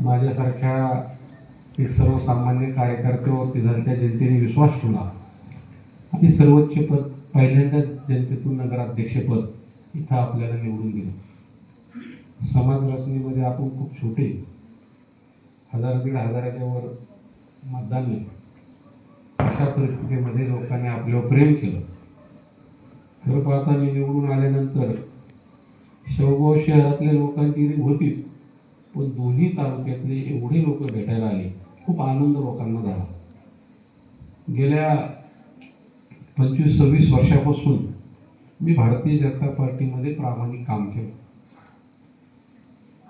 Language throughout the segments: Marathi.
माझ्यासारख्या एक सर्वसामान्य कार्यकर्त्यावरती त्यांच्या जनतेने विश्वास ठेवला आणि सर्वोच्च पद पहिल्यांदा जनतेतून नगराध्यक्षपद इथं आपल्याला निवडून दिलं. समाज रचनेमध्ये आपण खूप छोटे, 1000-1500च्या वर मतदान नाही. अशा परिस्थितीमध्ये लोकांनी आपल्यावर प्रेम केलं. खरं पाहता मी निवडून आल्यानंतर शेवगाव शहरातल्या लोकांची रीत होतीच, पण दोन्ही तालुक्यातले एवढे लोक भेटायला आले, खूप आनंद लोकांना झाला. गेल्या 25-26 वर्षापासून मी भारतीय जनता पार्टीमध्ये प्रामाणिक काम केलं.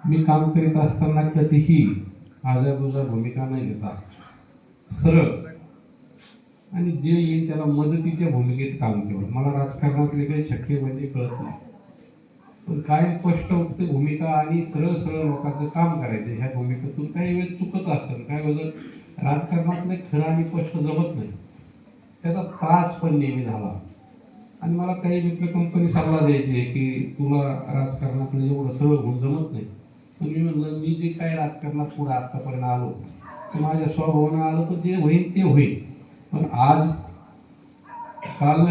मी काम करीत असताना कधीही आजाबुजा भूमिका न घेता सरळ आणि जे येईल त्याला मदतीच्या भूमिकेत काम केलं. मला राजकारणातले काही छक्के म्हणजे कळत नाही, पण काय स्पष्ट होते भूमिका आणि सरळ सरळ लोकांचं काम करायचं. ह्या भूमिकेतून काही वेळ चुकत असेल, काय वेळ राजकारणातले खरं आणि स्पष्ट जमत नाही, त्याचा त्रास पण नेहमी झाला. आणि मला काही मित्र कंपनी सल्ला द्यायची की तुला राजकारणातलं एवढं सरळ होऊन जमत नाही. पण मी म्हणलं मी जे काय राजकारणात पुढे आत्तापर्यंत आलो तर माझ्या स्वभावानं आलो तर जे होईल ते होईल. पण आज काल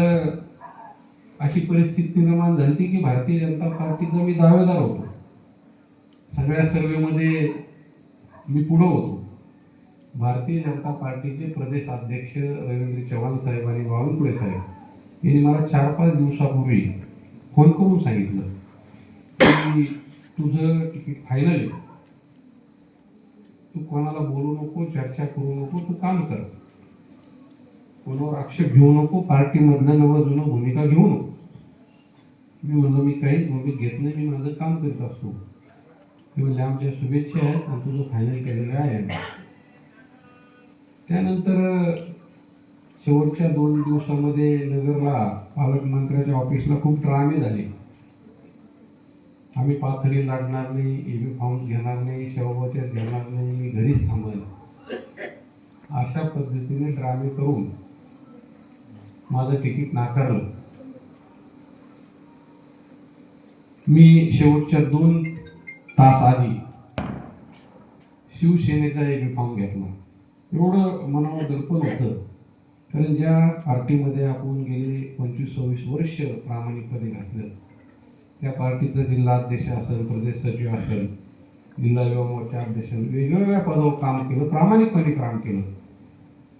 अशी परिस्थिती निर्माण झाली की भारतीय जनता पार्टीचा मी दावेदार होतो. सगळ्या सर्वेमध्ये मी पुढं होतो. भारतीय जनता पार्टीचे प्रदेश अध्यक्ष रवींद्र चव्हाण साहेब आणि बावनकुळे साहेब यांनी मला 4-5 दिवसापूर्वी फोन करून सांगितलं की तुझं तिकीट फायनल आहे, तू कोणाला बोलू नको, चर्चा करू नको, तू काम कर, कोणावर आक्षेप घेऊ नको, पार्टीमधलं नवं जुनं भूमिका घेऊ नको. मी म्हणलो मी काही भूमिका घेत नाही, मी माझं काम करीत असतो. ते म्हणले आमच्या शुभेच्छा आहेत आणि तुझं फायनल केलेलं आहे. त्यानंतर शेवटच्या 2 दिवसामध्ये नगरला पालकमंत्र्याच्या ऑफिसला खूप ड्रामे झाले. आम्ही पाथरी लढणार नाही, EV फॉर्म घेणार नाही, शेवगावच्याच घेणार नाही, मी घरीच थांबेल, अशा पद्धतीने ड्रामे करून माझं तिकीट नाकारलं. मी शेवटच्या 2 तास आधी शिवसेनेचा EV फॉर्म घेतला. एवढं मनावर दडपण होतं, कारण ज्या पार्टीमध्ये आपण गेले 25-26 वर्ष प्रामाणिकपणे घातलं, त्या पार्टीचा जिल्हाध्यक्ष असेल, प्रदेश सचिव असेल, जिल्हा युवा मोर्चा अध्यक्ष, वेगवेगळ्या पदावर काम केलं, प्रामाणिकपणे काम केलं.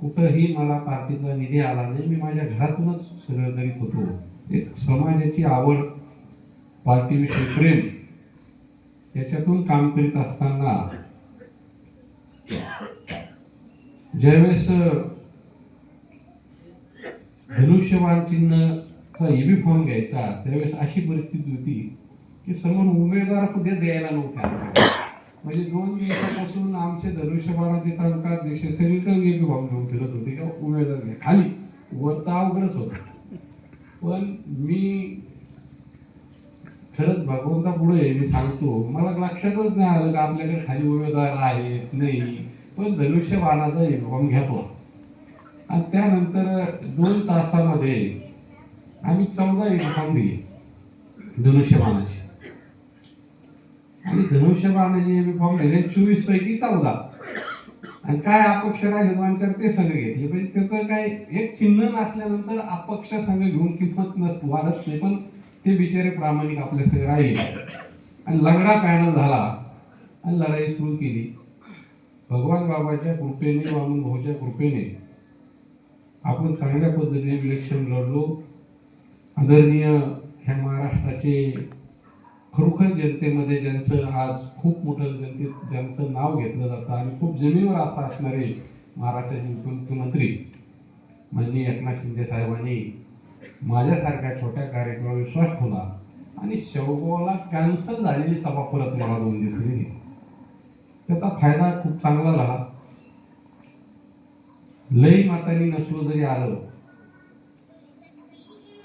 कुठंही मला पार्टीचा निधी आला नाही, मी माझ्या घरातूनच सगळं करीत होतो. एक समाजाची आवड, पार्टीविषयी प्रेम, याच्यातून काम करीत असताना ज्यावेळेस धनुष्यबाण चिन्हचा EV फॉर्म घ्यायचा त्यावेळेस अशी परिस्थिती होती की समोर उमेदवार कुठे द्यायला नव्हत्या. म्हणजे 2 दिवसापासून आमचे धनुष्यबाणाचे तालुका अध्यक्ष सगळीकडे EV फॉर्म घेऊन फिरत होते का उमेदवार घ्या, खाली वरता अवघडच होतं. पण मी खरंच भगवंता पुढे मी सांगतो, मला लक्षातच नाही आलं का आपल्याकडे खाली उमेदवार आहेत नाही, पण धनुष्यबाणाचा EV फॉर्म घेतला. आणि त्यानंतर 2 तासामध्ये आम्ही 14 EV फॉर्म दिले धनुष्यबाणाचे. आणि धनुष्यबाणाचे EV फॉर्म दिले 24 पैकी 14. आणि काय अपक्ष राहिले 2-4 ते संघ घेतले. म्हणजे त्याचं काय एक चिन्ह नसल्यानंतर अपक्ष संघ घेऊन किंमत वाढत नाही, पण ते बिचारे प्रामाणिक आपल्या संघ राहिले. आणि लंगडा पॅनल झाला आणि लढाई सुरू केली. भगवान बाबाच्या कृपेने, वामन भाऊच्या कृपेने आपण चांगल्या पद्धतीने इलेक्शन लढलो. आदरणीय ह्या महाराष्ट्राचे खरोखर जनतेमध्ये ज्यांचं आज खूप मोठं ज्यांचं नाव घेतलं जातं आणि खूप जमिनीवर असं असणारे महाराष्ट्राचे मुख्यमंत्री माननीय एकनाथ शिंदे साहेबांनी माझ्यासारख्या छोट्या कार्यक्रमावर विश्वास ठेवला आणि शेवगावला कॅन्सल झालेली सभा परत मला 2 दिवस दिली. त्याचा फायदा खूप चांगला झाला. लई मतांनी नसलो जरी आलं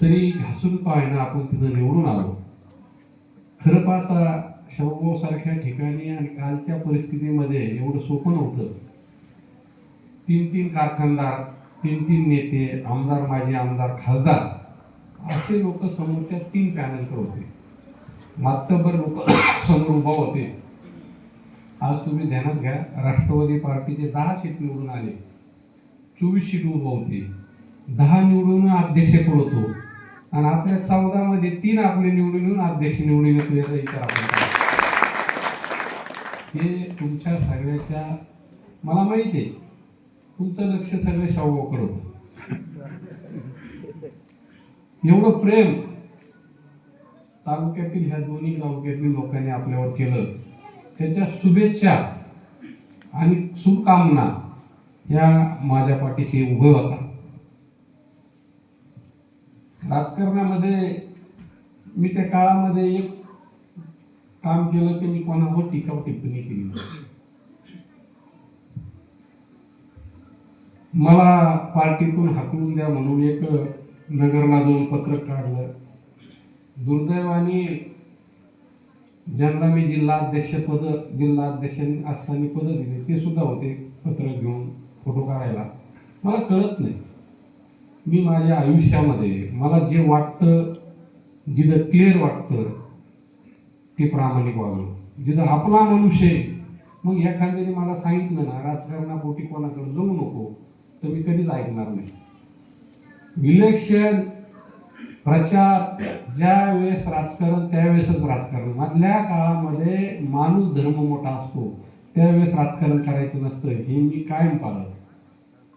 तरी घासून का आहे आपण तिथं निवडून आलो. खरं पाहता शेवगाव सारख्या ठिकाणी आणि कालच्या परिस्थितीमध्ये एवढं सोपं नव्हतं. 3-3 कारखानदार, 3-3 नेते, आमदार, माजी आमदार, खासदार असे लोक समोरच्या 3 पॅनलकडे होते. मातबर लोक समोर उभा होते. आज तुम्ही ध्यानात घ्या, राष्ट्रवादी पार्टीचे 10 सीट निवडून आले, 24 सीट उभं होते, 10 निवडून अध्यक्ष पडतो आणि आपल्या 14 मध्ये 3 आपले निवडून येऊन अध्यक्ष निवडून येतो, याचा विचार आपण करा. हे तुमच्या सगळ्याच्या, मला माहिती आहे तुमचं लक्ष सगळं शाहूकडे होतं. एवढं प्रेम तालुक्यातील ह्या दोन्ही तालुक्यातील लोकांनी आपल्यावर केलं, त्याच्या शुभेच्छा आणि शुभकामना या माझ्या पाठीशी उभे होता. राजकारणामध्ये मी त्या काळामध्ये एक काम केलं की मी कोणावर टीका टिप्पणी केली नाही. मला पार्टीतून हाकलून द्या म्हणून एक नगरला जाऊन पत्रक काढलं. दुर्दैवाने ज्यांना मी जिल्हा अध्यक्ष असताना पद दिले ते सुद्धा होते पत्र घेऊन फोटो काढायला. मला कळत नाही, मी माझ्या आयुष्यामध्ये मला जे वाटतं, जिथं क्लिअर वाटतं ते प्रामाणिक वागलो. जिथं आपला मनुष्य आहे, मग एखाद्याने मला सांगितलं ना राजकारणापोटी कोणाकडे जाऊ नको, तर मी कधीच ऐकणार नाही. इलेक्शन प्रचार ज्या वेळेस राजकारण त्यावेळेसच राजकारण. मधल्या काळामध्ये माणूस धर्म मोठा असतो, त्यावेळेस राजकारण करायचं नसतं, हे मी कायम पाळलं.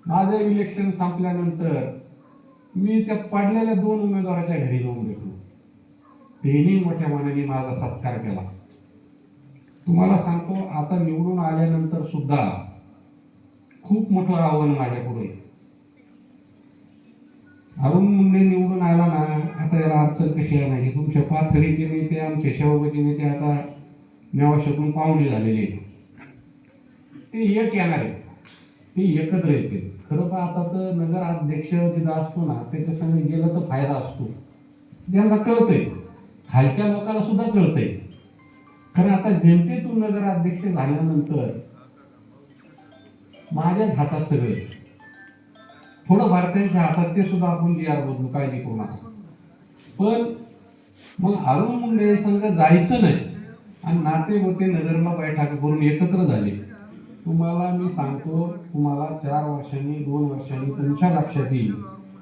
माझं इलेक्शन संपल्यानंतर मी त्या पडलेल्या 2 उमेदवाराच्या घरी जाऊन भेटलो. त्यांनी मोठ्या मनाने माझा सत्कार केला. तुम्हाला सांगतो, आता निवडून आल्यानंतर सुद्धा खूप मोठं आव्हान माझ्यापुढे. अरुण मुंडे निवडून आला ना, आता याला अडचण कशी आहे नाही, तुमच्या पाथरीचे नेते आमच्या शेवगाचे नेते आता नेवाशातून पाहुणे झालेले आहेत, ते एक येणार आहे, ते एकत्र येते. खरं तर आता तर नगर अध्यक्ष जिथं असतो ना त्याच्या संग गेलं तर फायदा असतो, त्यांना कळतंय, खालच्या लोकांना सुद्धा कळतंय. खरं आता जनतेतून नगर अध्यक्ष झाल्यानंतर माझ्याच हातात सगळे, थोडं भारतीयांच्या हातात, ते सुद्धा आपण जी आर बदलू, काळजी करू नका. पण मग अरुण मुंडे संघ जायचं नाही आणि नाते होते नगरला बैठक करून एकत्र झाले. तुम्हाला मी सांगतो, तुम्हाला 4 वर्षांनी 2 वर्षांनी तुमच्या लक्षात येईल,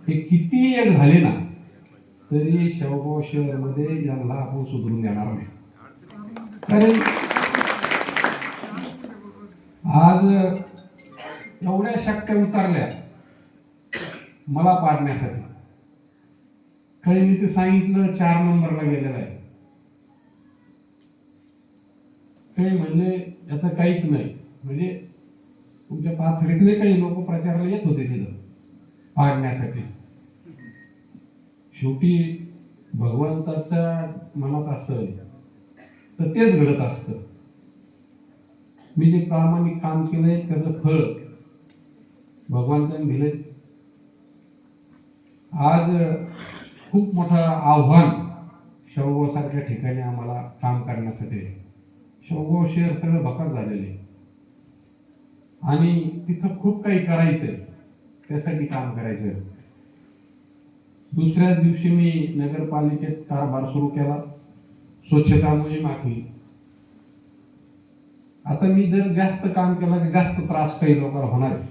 हे किती एक झाले ना तरी शेवगाव शहरमध्ये यांना आपण सुधरून देणार नाही. कारण आज एवढ्या शक्त्या उतरल्या मला पाडण्यासाठी. काही ते सांगितलं 4 नंबरला गेलेला आहे, काही म्हणजे याचं काहीच नाही. म्हणजे तुमच्या पाथरीतले काही लोक प्रचाराला येत होते तिथं पाडण्यासाठी. शेवटी भगवंताच्या मनात असेल तर तेच घडत असतं. मी जे प्रामाणिक काम केलंय त्याचं फळ भगवंताने दिले. आज खूप मोठं आव्हान शेवगाव सारख्या ठिकाणी आम्हाला काम करण्यासाठी. शेवगाव शहर सगळं भकास झालेले आणि तिथं खूप काही करायचंय, त्यासाठी काम करायचं. दुसऱ्या दिवशी मी नगरपालिकेत कारभार सुरू केला, स्वच्छता मोहीम आखली. आता मी जर जास्त काम केलं तर जास्त त्रास काही लोकांना होणार आहे,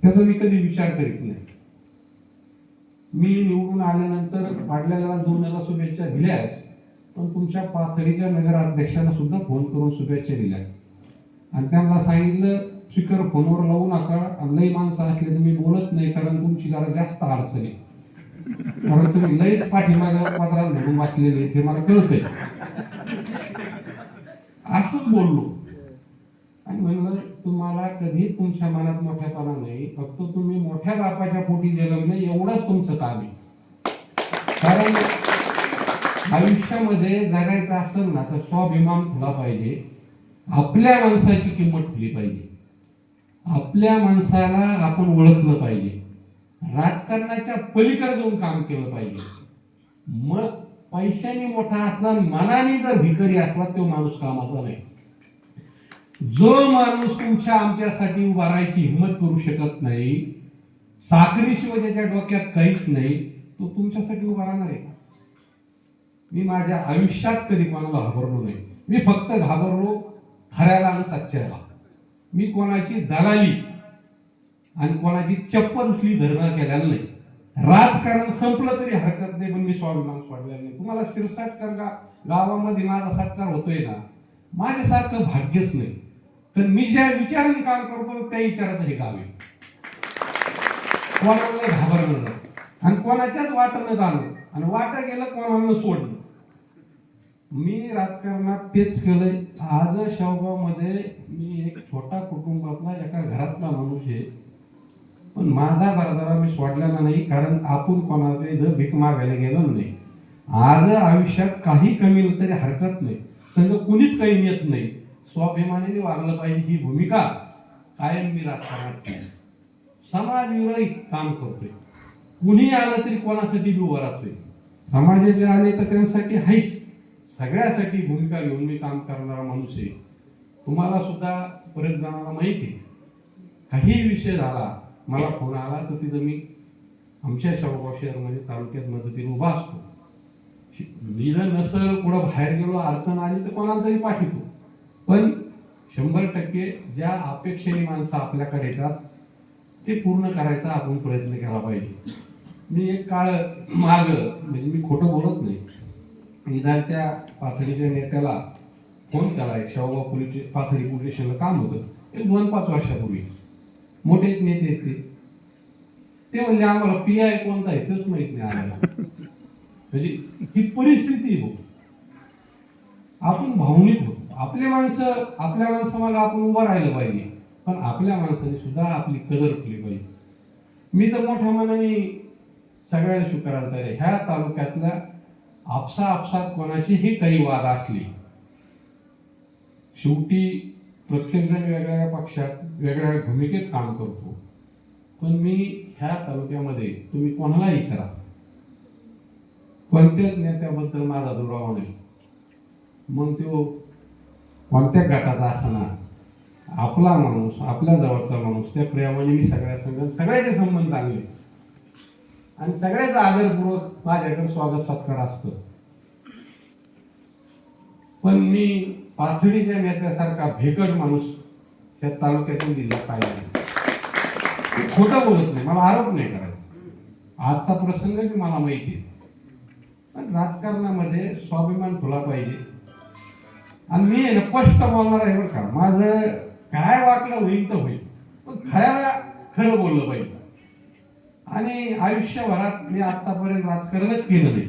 त्याचा मी कधी विचार करीत नाही. मी निवडून आल्यानंतर पाडल्याला 2 शुभेच्छा दिल्याच, पण तुमच्या पाथरीच्या नगराध्यक्षांना सुद्धा फोन करून शुभेच्छा दिल्या आणि त्यांना सांगितलं स्पीकर फोनवर लावू नका, लई माणसं असले तर मी बोलत नाही, कारण तुमची जरा जास्त अडचण आहे, कारण तुम्ही लईच पाठीमागे पत्रात धरून वाचलेले हे मला कळतंय. असंच बोललो आणि म्हणलं तुम्हाला कधी तुमच्या मनात मोठेपणा नाही, फक्त तुम्ही मोठ्या बापाच्या पोटी जन्मले एवढंच तुमचं काम आहे. कारण आयुष्यामध्ये जगायचं असेल ना तर स्वाभिमान खुला पाहिजे, आपल्या माणसाची किंमत ठेवली पाहिजे, आपल्या माणसाला आपण ओळखलं पाहिजे, राजकारणाच्या पलीकडे जाऊन काम केलं पाहिजे. मग पैशाने मोठा असला, मनाने जर भिकारी असला तो माणूस कामाचा नाही. जो माणूस तुमच्या आमच्यासाठी उभा राहायची हिंमत करू शकत नाही, साखरीशिवाय ज्याच्या डोक्यात काहीच नाही, तो तुमच्यासाठी उभा राहणार आहे का? मी माझ्या आयुष्यात कधी कोणाला घाबरलो नाही. मी फक्त घाबरलो खऱ्याला आणि सच्च्याला. मी कोणाची दलाली आणि कोणाची चप्पल उचली धरणं केलेलं नाही. राजकारण संपलं तरी हरकत नाही, पण मी स्वाभिमान सोडलेला नाही. तुम्हाला शिरसाटकर गावामध्ये माझा सत्कार होतोय ना, माझ्यासारखं भाग्यच नाही. तर मी ज्या विचाराने काम करतो त्या विचाराचं हे गाव आहे. कोणाला घाबरलं नाही आणि कोणाच्याच वाटणं झालं आणि वाटं गेलं कोणाला सोडलं. मी राजकारणात तेच केलंय. आज शेवगावमध्ये मी एक छोटा कुटुंबातला एका घरातला माणूस आहे, पण माझा दरदरा मी सोडलेला नाही, कारण आपण कोणाला इथं भीक मागायला गेलो नाही. आज आयुष्यात काही कमी तरी हरकत नाही, संग कुणीच काही नेत नाही, स्वाभिमानाने वागलं पाहिजे ही भूमिका कायम मी राजकारणात केली. समाज विरोधी काम करतोय. कुणी आलं तरी कोणासाठी बी उभं राहतोय. समाजाचे आले तर त्यांसाठी हाईच, सगळ्यासाठी भूमिका घेऊन मी काम करणारा माणूस आहे. तुम्हाला सुद्धा बरेच जणांना माहिती आहे, काही विषय झाला मला फोन आला तर तिथं मी आमच्या शेवगाव शहरमध्ये तालुक्यात मदतीला उभा असतो. निधन नसल कुठं बाहेर गेलो अडचण आली तर कोणाला तरी पाठवतो, पण 100% ज्या अपेक्षेने माणसं आपल्याकडे येतात ते पूर्ण करायचा आपण प्रयत्न केला पाहिजे. मी एक काळ माग, म्हणजे मी खोटं बोलत नाही, निदानच्या पाथडीच्या नेत्याला फोन केला. एक शेवगाव पोलीस पाथडी पोलीस स्टेशनला काम होतं, एक 2-5 वर्षापूर्वी. मोठे एक नेते आहेत ते म्हणले आम्हाला PI कोणता आहे तेच माहित नाही आम्हाला. म्हणजे ही परिस्थिती हो. आपण भावनिक होतो. आपल्या माणसामागे आपण उभं राहिलं पाहिजे, पण आपल्या माणसाने सुद्धा आपली कदर केली पाहिजे. मी तर मोठ्या मनाने सगळ्यांना स्वीकारायला तयार आहे. ह्या तालुक्यातल्या आपसात कोणाचीही काही वाद असली, शेवटी प्रत्येकजण वेगवेगळ्या पक्षात वेगवेगळ्या भूमिकेत काम करतो, पण मी ह्या तालुक्यामध्ये तुम्ही कोणाला विचारा, कोणत्याच नेत्याबद्दल माझा दुरावा नाही. मग तो कोणत्या गटाचा असणार, आपला माणूस, आपल्या जवळचा माणूस, त्या प्रेमाने मी सगळ्याचे संबंध चांगले आणि सगळ्याचा आदरपूर्वक माझ्याकडे स्वागत सत्कार असतं. पण मी पाथडीच्या नेत्यासारखा भेकड माणूस त्या तालुक्यातून दिला पाहिजे. खोटं बोलत नाही, मला आरोप नाही करायचा. आजचा प्रसंग बी मला माहिती आहे, पण राजकारणामध्ये स्वाभिमान खुला पाहिजे. आणि मी स्पष्ट बोलणार आहे बरं का, माझं काय वाकलं होईल तर होईल, पण खऱ्याला खरं बोललं पाहिजे. आणि आयुष्यभरात मी आतापर्यंत राजकारणच केलं नाही.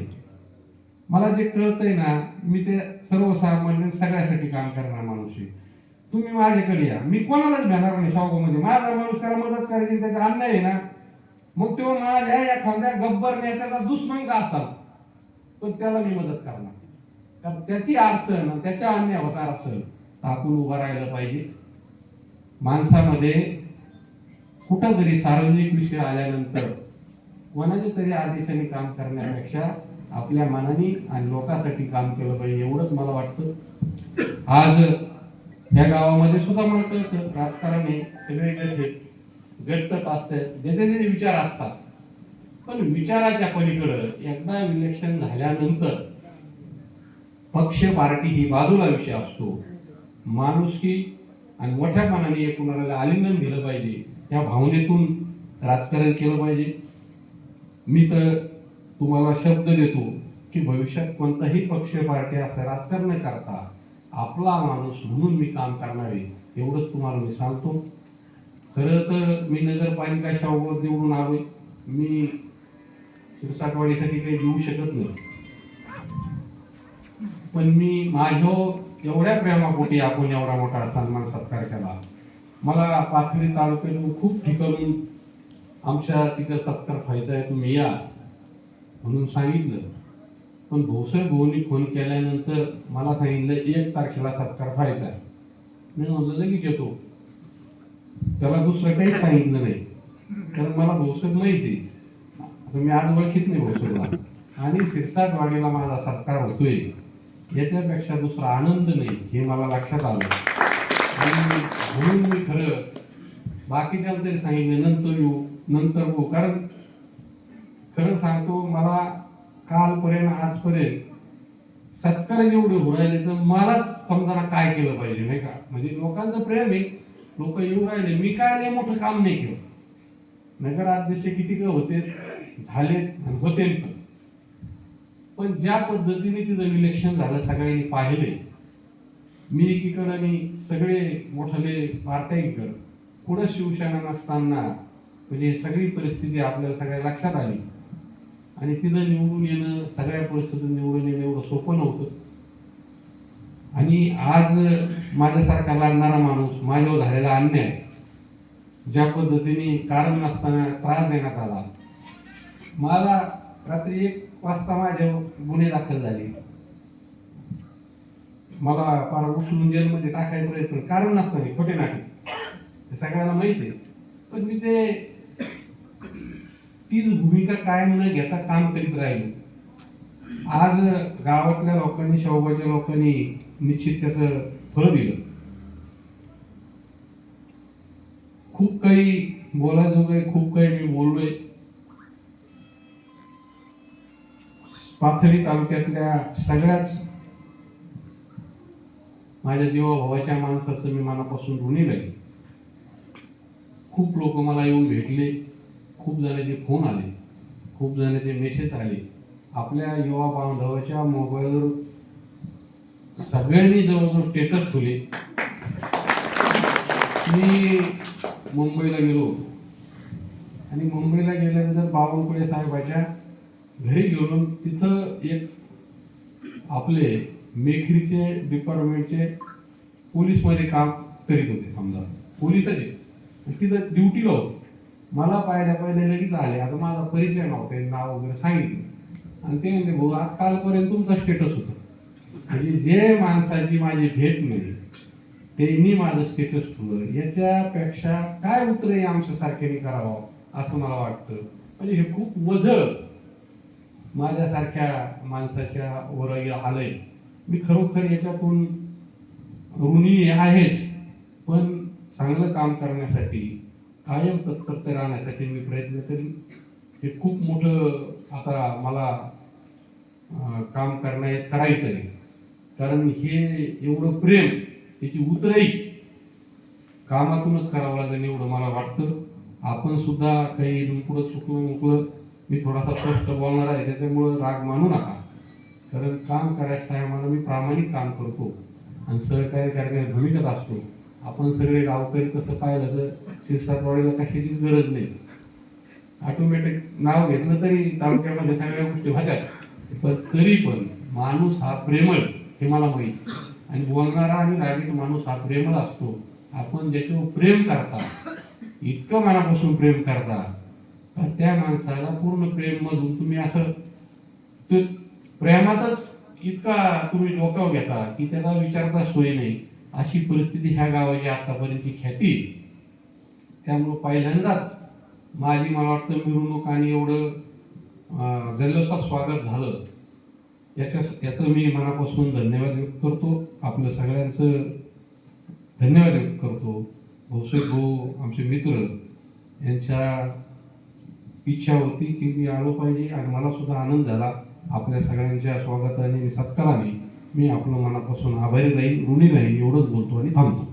मला जे कळतंय ना, मी ते सर्वसामान्य सगळ्यासाठी काम करणार माणूस आहे. तुम्ही माझ्याकडे या, मी कोणालाच भेटणार नाही. शेवगावमध्ये माझा माणूस त्याला मदत करायची, त्याचा अन्याय आहे ना, मग तो माझ्या एखाद्या गब्बर नेत्याचा दुश्मन का असाल, पण त्याला मी मदत करणार. कारण त्याची अडचण, त्याच्या अन्याय होणार असेल तर आपण उभं राहिलं पाहिजे. माणसामध्ये कुठंतरी सार्वजनिक विषय आल्यानंतर कोणाच्या तरी आदेशाने काम करण्यापेक्षा आपल्या मनाने आणि लोकांसाठी काम केलं पाहिजे, एवढंच मला वाटतं. आज ह्या गावामध्ये सुद्धा मला कळतं राजकारण आहे, सगळे गटत असतात, ज्याचे विचार असतात, पण विचाराच्या पलीकडं एकदा इलेक्शन झाल्यानंतर पक्ष पार्टी ही बाजूला विषय असतो. माणुसकी आणि मोठ्या मनाने एकूणाला आलिंगन दिलं पाहिजे, त्या भावनेतून राजकारण केलं पाहिजे. मी तर तुम्हाला शब्द देतो की भविष्यात कोणताही पक्ष पार्टी असं राजकारण करता आपला माणूस म्हणून मी काम करणार आहे, एवढंच तुम्हाला मी सांगतो. खरं तर मी नगरपालिका शेवगाव निवडून आलोय, मी शिरसाटवाडीसाठी काही देऊ शकत नाही, पण मी माझ्या एवढ्या प्रेमापोटी आपण एवढा मोठा सन्मान सत्कार केला. मला पाथरी तालुक्यातून खूप ठिकाणून आमच्या तिकडे सत्कार व्हायचा आहे, तुम्ही या म्हणून सांगितलं. पण भोसर भाऊनी फोन केल्यानंतर मला सांगितलं 1 तारखेला सत्कार व्हायचा आहे. मी म्हणलं लगेच येतो. त्याला दुसरं काही सांगितलं नाही, कारण मला भोसर माहिती आहे, मी आज ओळखीत नाही भोसरला. आणि शिरसाटवाडीला माझा सत्कार होतोय याच्यापेक्षा दुसरा आनंद नाही हे मला लक्षात आलं. आणि म्हणून मी खरं बाकीच्याला तरी सांगितलं नंतर येऊ नंतर हो, कारण खरं सांगतो मला कालपर्यंत आजपर्यंत सत्कार जेवढे हो राहिले तर मलाच समजा काय केलं पाहिजे, नाही का. म्हणजे लोकांचं प्रेम आहे, लोक येऊ राहिले. मी काय नाही मोठं काम नाही केलं. नगराध्यक्ष किती का होते, झालेत आणि होते पण ज्या पद्धतीने तिथं इलेक्शन झालं सगळ्यांनी पाहिले. मी एकीकडं आणि सगळे मोठाले पार्ट्याईकडं पुढं शिवसेना नसताना म्हणजे सगळी परिस्थिती आपल्याला सगळ्या लक्षात आली. आणि तिथं निवडून येणं, सगळ्या परिस्थितीत निवडून येणं एवढं सोपं नव्हतं. आणि आज माझ्यासारखा लागणारा माणूस, माझ्यावर झालेला अन्याय, ज्या पद्धतीने कारण नसताना त्रास देण्यात आला. मला रात्री 1 वाजता माझ्या गुन्हे दाखल झाले. मला फार उचलून जेलमध्ये टाकायचा प्रयत्न, कारण नसताना, खोटे नाटे, सगळ्यांना माहिती आहे. पण मी ते तीच भूमिका कायम न घेता काम करीत राहिलो. आज गावातल्या लोकांनी, शौबाच्या लोकांनी निश्चित त्याचं फळ दिलं. खूप काही बोलायजोगं, खूप काही मी बोललोय. पाथरी तालुक्यातल्या सगळ्याच माझ्या जीवाभावाच्या माणसाचं मी मनापासून ऋणी राहील. खूप लोक मला येऊन भेटले, खूप जणांचे फोन आले, खूप जणांचे मेसेज आले. आपल्या युवा बांधवाच्या मोबाईलवर सगळ्यांनी जवळजवळ स्टेटस ठेवले. मी मुंबईला गेलो आणि मुंबईला गेल्यानंतर बावनकुळे साहेबाच्या घरी गेलो. तिथं एक आपले मेखरीचे डिपार्टमेंटचे पोलीसमध्ये काम करीत होते, समजा पोलीसच तिथं ड्युटीला होते. मला पहिले लगेच आले. आता माझा परिचय नव्हता, नाव वगैरे सांगितलं आणि ते म्हणजे भाऊ आज कालपर्यंत तुमचा स्टेटस होतं. म्हणजे जे माणसाची माझी भेट नाही त्यांनी माझं स्टेटस ठेवलं. याच्यापेक्षा काय उतरे आमच्यासारख्याने करावं असं मला वाटतं. म्हणजे हे खूप वजन माझ्यासारख्या माणसाच्या वर आलंय. मी खरोखर याच्यातून ऋणी आहेच, पण चांगलं काम करण्यासाठी, कायम तत्पर राहण्यासाठी मी प्रयत्न करीन. हे खूप मोठं आता मला काम करायचं आहे. कारण हे एवढं प्रेम, याची उतरही कामातूनच करावं लागेल एवढं मला वाटतं. आपण सुद्धा काही इथून पुढं चुकलं मी थोडासा स्पष्ट बोलणार आहे, त्याच्यामुळं राग मानू नका. कारण काम करायच्या टायमाला मी प्रामाणिक काम करतो आणि सहकार्य करण्याच्या भूमिकेत असतो. आपण सगळे गावकरी तसं पाहिलं तर शिरसाटवाडीला कशाचीच गरज नाही. ऑटोमॅटिक नाव घेतलं तरी तालुक्यामध्ये सगळ्या गोष्टी होत्यात. पण तरी पण माणूस हा प्रेमळ हे मला माहीत. आणि बोलणारा आणि रागीट माणूस हा प्रेमळ असतो. आपण ज्याच्यावर प्रेम करता, इतकं मनापासून प्रेम करता, तर त्या माणसाला पूर्ण प्रेम मधून तुम्ही असं प्रेमातच इतका तुम्ही डोक्यावर घेता की त्याला विचारता सोय नाही. अशी परिस्थिती ह्या गावाची आतापर्यंतची ख्याती. त्यामुळं पहिल्यांदाच माझी मला वाटतं मिरवणूक आणि एवढं जल्लोषात स्वागत झालं, याचं मी मनापासून धन्यवाद व्यक्त करतो. आपलं सगळ्यांचं धन्यवाद व्यक्त करतो. भौसेक भाऊ आमचे मित्र, यांच्या इच्छा होती की मी आलो पाहिजे आणि मला सुद्धा आनंद झाला. आपल्या सगळ्यांच्या स्वागताने आणि सत्काराने मी आपलं मनापासून आभारी राहील, ऋणी राहील. एवढंच बोलतो आणि थांबतो.